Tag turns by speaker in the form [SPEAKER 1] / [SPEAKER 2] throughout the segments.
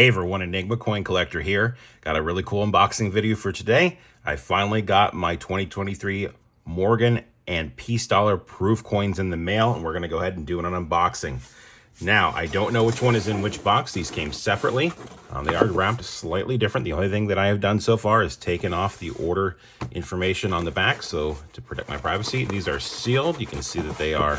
[SPEAKER 1] Hey everyone, EnigmaCoinCollector here. Got a really cool unboxing video for today. I finally got my 2023 Morgan and Peace Dollar proof coins in the mail, and we're going to go ahead and do an unboxing. Now, I don't know which one is in which box. These came separately. They are wrapped slightly different. The only thing that I have done so far is taken off the order information on the back, so to protect my privacy. These are sealed. You can see that they are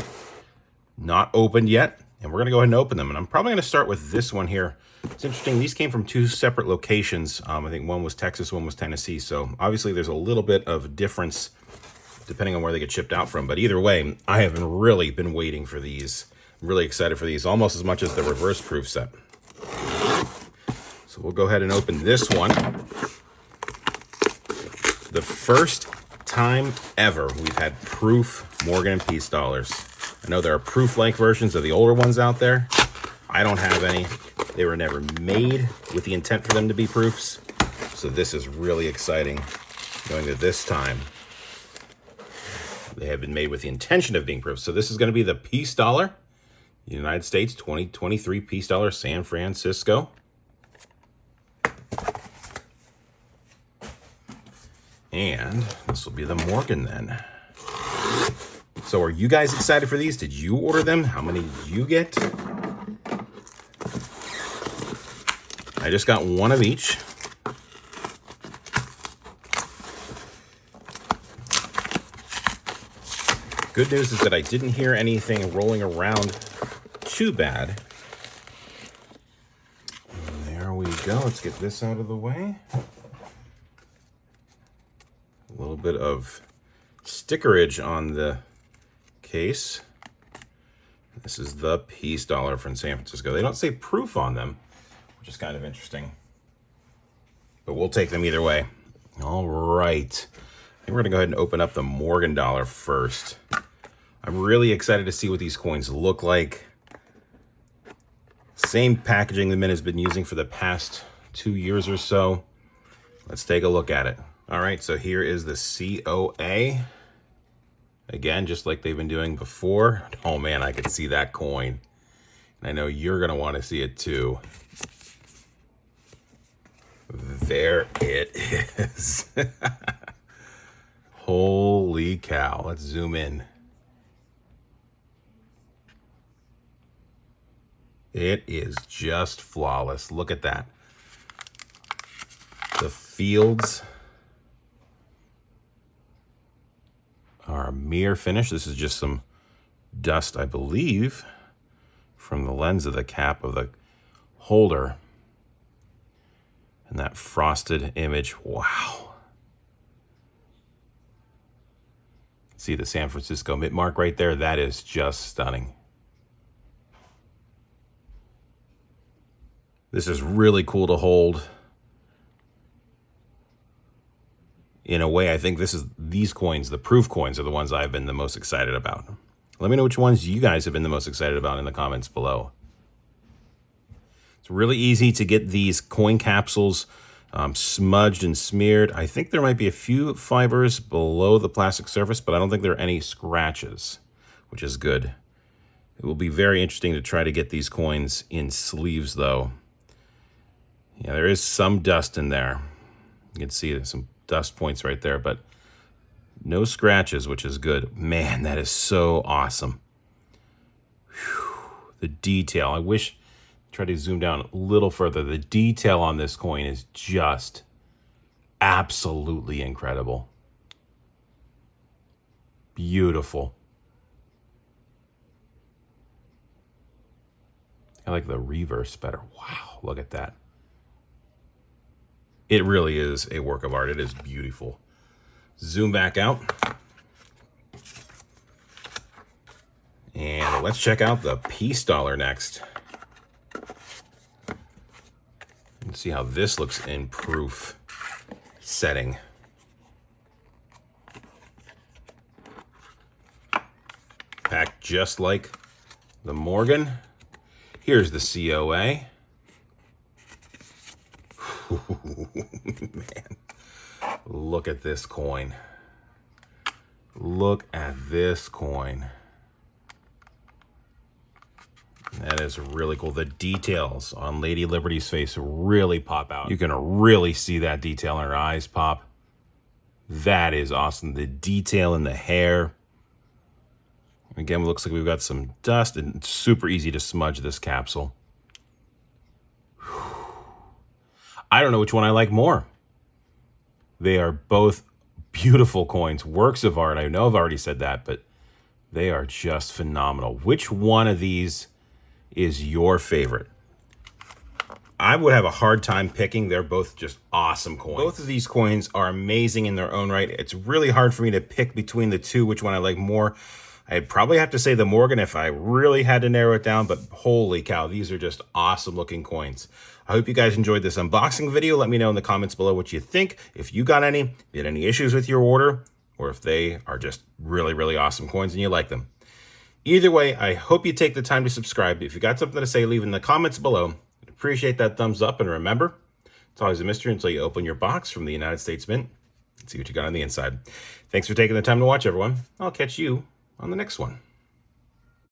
[SPEAKER 1] not opened yet, and we're going to go ahead and open them. And I'm probably going to start with this one here. It's interesting, these came from two separate locations. I think one was Texas, one was Tennessee. So obviously there's a little bit of difference depending on where they get shipped out from. But either way, I have really been waiting for these. I'm really excited for these, almost as much as the reverse proof set. So we'll go ahead and open this one. The first time ever we've had proof Morgan and Peace dollars. I know there are proof-like versions of the older ones out there. I don't have any. They were never made with the intent for them to be proofs. So this is really exciting, knowing that this time they have been made with the intention of being proofs. So this is going to be the Peace Dollar, United States 2023 Peace Dollar, San Francisco. And this will be the Morgan then. So are you guys excited for these? Did you order them? How many did you get? I just got one of each. Good news is that I didn't hear anything rolling around too bad. And there we go. Let's get this out of the way. A little bit of stickerage on the case. This is the Peace Dollar from San Francisco. They don't say proof on them, which is kind of interesting, but we'll take them either way. All right, I think we're gonna go ahead and open up the Morgan dollar first. I'm really excited to see what these coins look like. Same packaging the Mint has been using for the past 2 years or so. Let's take a look at it. All right, so here is the COA. Again, just like they've been doing before. Oh man, I can see that coin. And I know you're gonna wanna see it too. There it is. Holy cow. Let's zoom in. It is just flawless. Look at that. The fields are a mere finish. This is just some dust, I believe, from the lens of the cap of the holder. And that frosted image, wow. See the San Francisco Mint mark right there? That is just stunning. This is really cool to hold. In a way, I think these coins, the proof coins, are the ones I've been the most excited about. Let me know which ones you guys have been the most excited about in the comments below. It's really easy to get these coin capsules smudged and smeared. I think there might be a few fibers below the plastic surface, but I don't think there are any scratches, which is good. It will be very interesting to try to get these coins in sleeves, though. Yeah, there is some dust in there. You can see there's some dust points right there, but no scratches, which is good. Man, that is so awesome. Whew. The detail, I wish, try to zoom down a little further. The detail on this coin is just absolutely incredible. Beautiful. I like the reverse better. Wow, look at that. It really is a work of art. It is beautiful. Zoom back out. And let's check out the Peace Dollar next. Let's see how this looks in proof setting. Packed just like the Morgan. Here's the COA. Man, look at this coin. Look at this coin. That is really cool. The details on Lady Liberty's face really pop out. You can really see that detail in her eyes pop. That is awesome. The detail in the hair. Again, it looks like we've got some dust, and it's super easy to smudge this capsule. I don't know which one I like more. They are both beautiful coins, works of art. I know I've already said that, but they are just phenomenal. Which one of these is your favorite? I would have a hard time picking. They're both just awesome coins. Both of these coins are amazing in their own right. It's really hard for me to pick between the two, which one I like more. I'd probably have to say the Morgan if I really had to narrow it down, but holy cow, these are just awesome looking coins. I hope you guys enjoyed this unboxing video. Let me know in the comments below what you think. If you got any, if you had any issues with your order, or if they are just really, really awesome coins and you like them. Either way, I hope you take the time to subscribe. If you got something to say, leave in the comments below. I'd appreciate that thumbs up, and remember, it's always a mystery until you open your box from the United States Mint and see what you got on the inside. Thanks for taking the time to watch, everyone. I'll catch you on the next one.